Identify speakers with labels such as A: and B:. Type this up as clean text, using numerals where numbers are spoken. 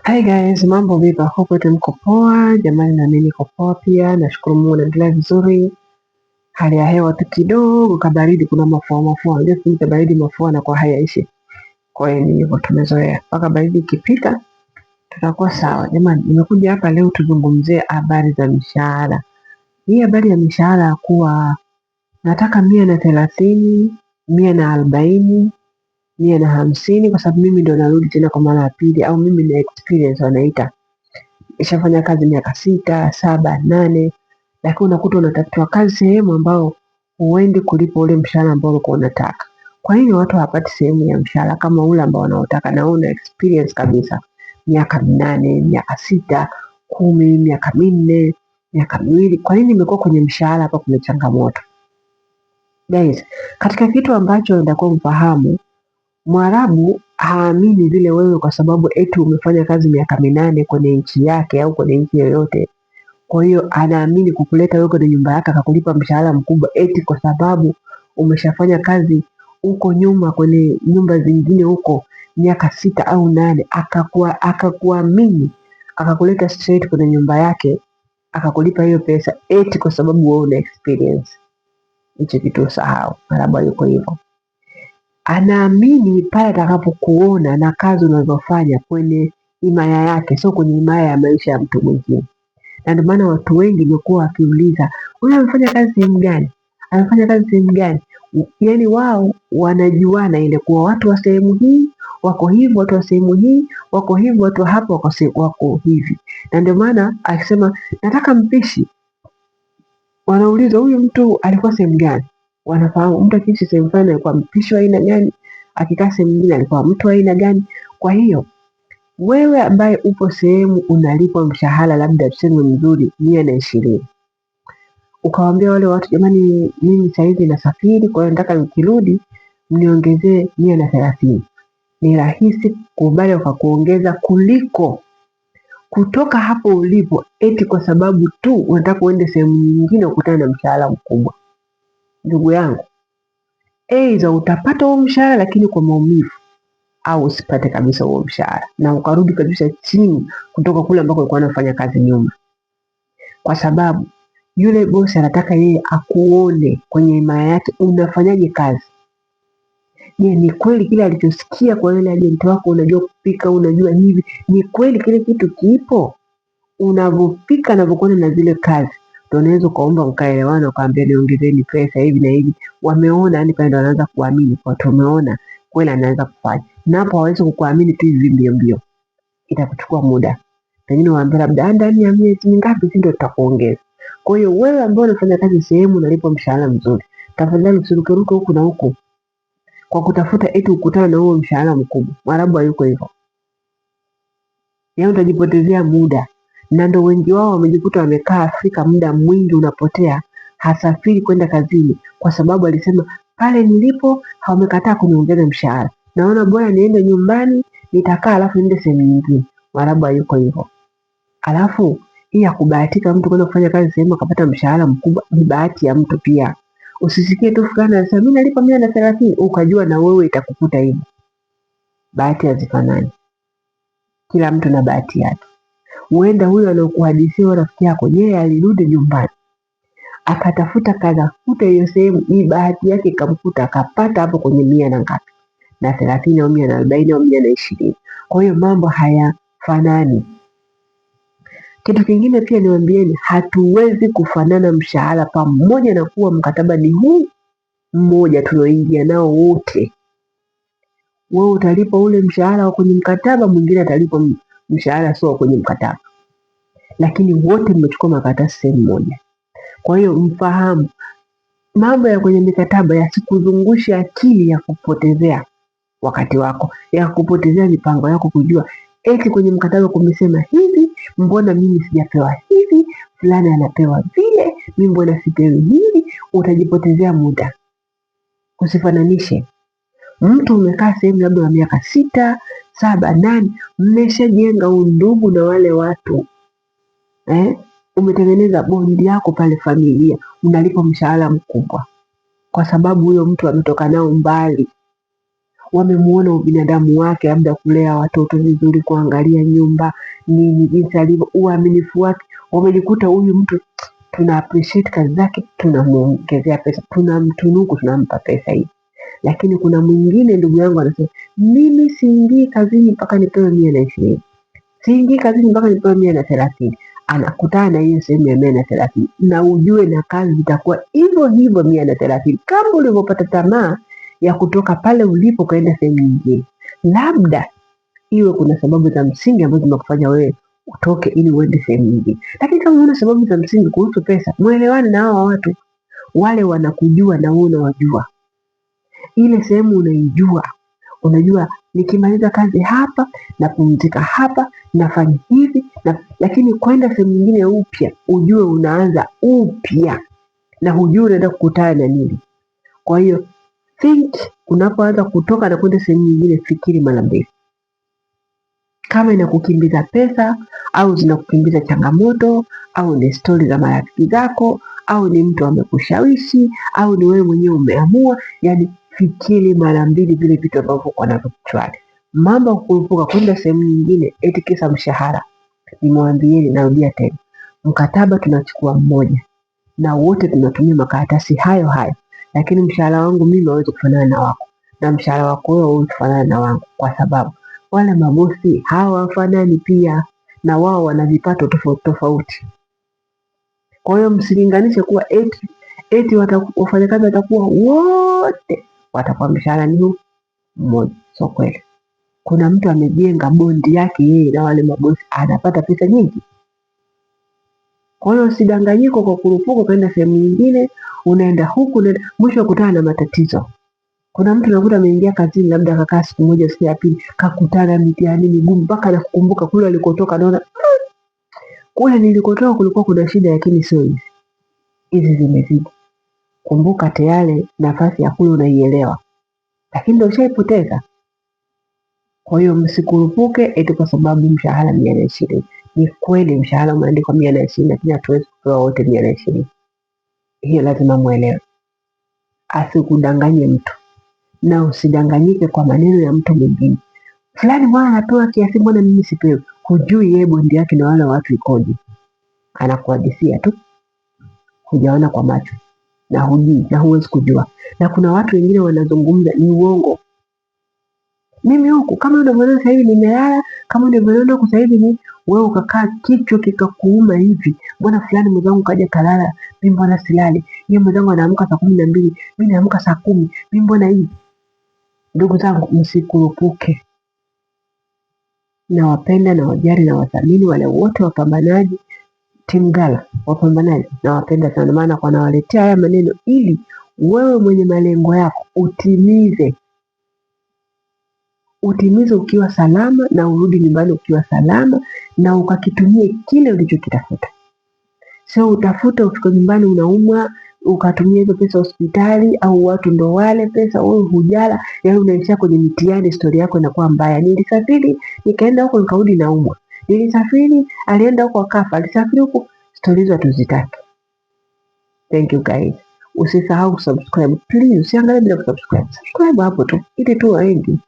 A: Hi guys, mambo vipi? Hope wote mko poa. Jamani na mimi niko poa pia. Nashukuru Mungu naendelea vizuri. Hali ya hewa tu kidogo kabaridi, kuna mafua. Unajua kipindi cha baridi mafua na kwa hayaishi. Kwa hiyo ni hivyo tumezoea. Mpaka baridi ikipita tutakuwa sawa. Jamani, nimekuja hapa leo tuzungumzie habari za mishahara. Hii habari ya mishahara kuwa nataka 130, 140, 150 kwa sababu mimi ndo narudi tena kwa mara ya pili, au mimi na experience wanaita, ishafanya kazi miaka 6, 7, 8, lakini unakuta unatafutiwa kazi sehemu ambao huendi kulipa ule mshahara ambao ulikuwa unataka. Kwa hiyo watu hawapati sehemu ya mshahara kama ule ambao wanaotaka, na una experience kabisa, miaka 8, miaka 6, 10, miaka 4, miaka 2. Kwa nini imekuwa kwenye mshahara hapa kuna changamoto? Guys, katika kitu ambacho ndakuwa mfahamu, Mwarabu haamini vile wewe kwa sababu eti umefanya kazi miaka 8 kwenye nchi yake au kwenye nchi yoyote. Kwa hiyo anaamini kukuleta wewe kwenye nyumba yake akakulipa mshahara mkubwa eti kwa sababu umeshafanya kazi huko nyuma kwenye nyumba zingine huko miaka 6 au 8, akakuamini akakuleta straight kwenye nyumba yake akakulipa hiyo pesa eti kwa sababu wewe una experience. Hicho kitu usahau. Mwarabu yuko hivyo, anaamini pale atakapokuona na kazi unazofanya kwenye himaya yake, sio kwenye himaya ya maisha ya mtu mwingine. Na ndio maana watu wengi wamekuwa wakiuliza, huyu amefanya kazi sehemu gani? Amefanya kazi sehemu gani? Yaani wao wanajuana, ile kuwa watu wa sehemu hii wako hivi, watu wa sehemu hii wako hivi, watu wa hapa wako hivi. Na ndio maana akisema nataka mpishi, wanauliza huyu mtu alikuwa sehemu gani? Wanafahamu mtu akiishi sehemu fulani alikuwa mpishi wa aina gani, akikaa sehemu nyingine alikuwa mtu wa aina gani. Kwa hiyo wewe ambaye upo sehemu unalipwa mshahara labda tuseme mzuri 120, ukawaambia wale watu, jamani, mimi saizi nasafiri, kwa hiyo nataka nikirudi mniongezee 130, ni rahisi kubali wakakuongeza kuliko kutoka hapo ulipo eti kwa sababu tu unataka uende sehemu nyingine ukutane na mshahara mkubwa. Ndugu yangu, aidha utapata huo mshahara lakini kwa maumivu, au usipate kabisa huo mshahara na ukarudi kabisa chini kutoka kule ambako ulikuwa unafanya kazi nyuma, kwa sababu yule bosi anataka yeye akuone kwenye himaya yake unafanyaje kazi. Je, ni kweli kile alichosikia kwa yule ajenti wako, unajua kupika, unajua hivi, ni kweli kile kitu kipo? Unavyopika, unavyokwenda na zile kazi, ndio unaweza ukaomba mkaelewana, ukaambia niongezeni pesa hivi na hivi. Wameona, yani pale ndio wanaanza kuamini, watu wameona kweli anaweza kufanya. Na hapo hawezi kukuamini tu hivi mbio mbio, itakuchukua muda, pengine waambie labda ndani ya miezi mingapi, si ndio tutakuongeza. Kwa hiyo wewe ambaye unafanya kazi sehemu unalipwa mshahara mzuri, tafadhali usirukeruke huku na huku kwa kutafuta eti ukutana na huo mshahara mkubwa. Mwarabu hayuko hivyo, yaani utajipotezea muda, na ndo wengi wao wamejikuta wamekaa Afrika, muda mwingi unapotea, hasafiri kwenda kazini kwa sababu alisema pale nilipo hawamekataa kuniongeza mshahara, naona bora niende nyumbani nitakaa alafu niende sehemu nyingine. Mwarabu hayuko hivyo. Alafu hii ya kubahatika mtu kwenda kufanya kazi sehemu akapata mshahara mkubwa ni bahati ya mtu pia. Usisikie tu fulani anasema mimi nalipa 130 ukajua na wewe itakukuta hivyo. Bahati hazifanani, kila mtu na bahati yake. Huenda huyo anakuhadithia rafiki yako, yeye alirudi nyumbani akatafuta katafuta hiyo sehemu, ni bahati yake ikamkuta akapata hapo kwenye 100 na ngapi na 30 au 140 au 120. Kwa hiyo mambo hayafanani. Kitu kingine pia niwaambieni, hatuwezi kufanana mshahara pamoja na kuwa mkataba ni huu mmoja tulioingia nao wote. Wewe utalipa ule mshahara wa kwenye mkataba, mwingine atalipa mshahara sio kwenye mkataba, lakini wote mmechukua makaratasi sehemu moja. Kwa hiyo mfahamu mambo ya kwenye mikataba yasikuzungushe akili ya kupotezea wakati wako, ya kupotezea mipango yako, kujua eti kwenye mkataba kumesema hivi, mbona mimi sijapewa hivi, fulani anapewa vile, mimi mbona sipewi hivi. Utajipotezea muda. Usifananishe. Mtu umekaa sehemu labda wa miaka 6, 7, 8, mmeshajenga undugu na wale watu umetengeneza bondi yako pale, familia, unalipa mshahara mkubwa kwa sababu huyo mtu ametoka nao mbali. wamemuona ubinadamu wake, labda kulea watoto vizuri, kuangalia nyumba nini, jinsi alivyo, uaminifu wake, wamejikuta huyu mtu tuna appreciate kazi zake, tunamuongezea pesa, tunamtunuku, tunampa pesa hii. Lakini kuna mwingine ndugu yangu anasema mimi siingii kazini mpaka nipewe 120, siingii kazini mpaka nipewe 130. Anakutana na hiyo sehemu ya 130, na ujue na kazi zitakuwa hivyo hivyo 130, kama ulivyopata tamaa ya kutoka pale ulipo kaenda sehemu nyingine. Labda iwe kuna sababu za msingi ambazo zimekufanya wewe utoke ili uende sehemu nyingine, lakini kama una sababu za msingi kuhusu pesa, mwelewane na hawa watu. Wale wanakujua na wewe unawajua, ile sehemu unaijua, unajua nikimaliza kazi hapa napumzika hapa, nafanya hivi lakini kwenda sehemu nyingine upya, ujue unaanza upya na hujui unaenda kukutana na nini. Kwa hiyo unapoanza kutoka na kwenda sehemu nyingine, fikiri mara mbili. Kama inakukimbiza pesa au zinakukimbiza changamoto au ni stori za marafiki zako au ni mtu amekushawishi au ni wewe mwenyewe umeamua, yani fikiri mara mbili vile vitu ambavyo uko navyo kichwani. Mambo ya kurupuka kwenda sehemu nyingine eti kisa mshahara. Nimwambieni, narudia tena, mkataba tunachukua mmoja na wote tunatumia makaratasi hayo hayo, lakini mshahara wangu mimi hauwezi kufanana na wako na mshahara wako wewe hauwezi kufanana na wangu, kwa sababu wale mabosi hawafanani pia, na wao wana vipato tofauti tofauti. Kwa hiyo msilinganishe kuwa eti wafanyakazi watakuwa wote watakuwa mshahara ni huu mmoja. Sio kweli. Kuna mtu amejenga bondi yake yeye na wale mabosi, anapata pesa nyingi. Kwa hiyo usidanganyike kwa kurupuka kwenda sehemu nyingine, unaenda huku mwisho kutana na matatizo. Kuna mtu nakuta ameingia kazini, labda akakaa siku moja, siku ya pili kakutana mitihani migumu, mpaka nakukumbuka kule alikotoka, naona kule nilikotoka kulikuwa kuna shida, lakini sio hizi zimezidi. Kumbuka tayari nafasi ya kule unaielewa, lakini ndio ushaipoteza. Kwa hiyo msikurupuke eti kwa sababu mshahara 120. Ni kweli mshahara umeandikwa 120, lakini hatuwezi kupewa wote 120. Hiyo lazima muelewe. Asikudanganye mtu na usidanganyike kwa maneno ya mtu mwingine. Fulani mwana anapewa kiasi, mbona mimi sipewi? Hujui yeye bondi yake na wale watu ikoje. Anakuhadithia tu, hujaona kwa macho na hujui na huwezi kujua. Na kuna watu wengine wanazungumza ni uongo. Mimi huku kama unavyoona sasa hivi nimelala, kama unavyoona huku sasa hivi ni wewe ukakaa kichwa kikakuuma hivi. Mbona fulani mwenzangu kaja kalala, mimi mbona silali? Yeye mwenzangu anaamka saa 12, mimi naamka saa 10. Mimi mbona hivi? Ndugu zangu, msikurupuke. Nawapenda na wajali na wathamini wale wote wapambanaji, Team Gala wapambanaji, nawapenda sana, maana kwa nawaletea haya maneno ili wewe mwenye malengo yako utimize ukiwa salama, na urudi nyumbani ukiwa salama, na ukakitumie kile ulichokitafuta. Sio utafute ufike nyumbani unaumwa ukatumia hizo pesa hospitali, au watu ndo wale pesa wewe hujala, yaani unaishia kwenye mitihani, story yako inakuwa mbaya. Nilisafiri nikaenda huko nikarudi naumwa, nilisafiri alienda huko akafa, alisafiri huko. Story hizo hatuzitaki. Thank you guys. Usisahau kusubscribe please, usiangalie bila kusubscribe. Subscribe hapo tu ili tu waengi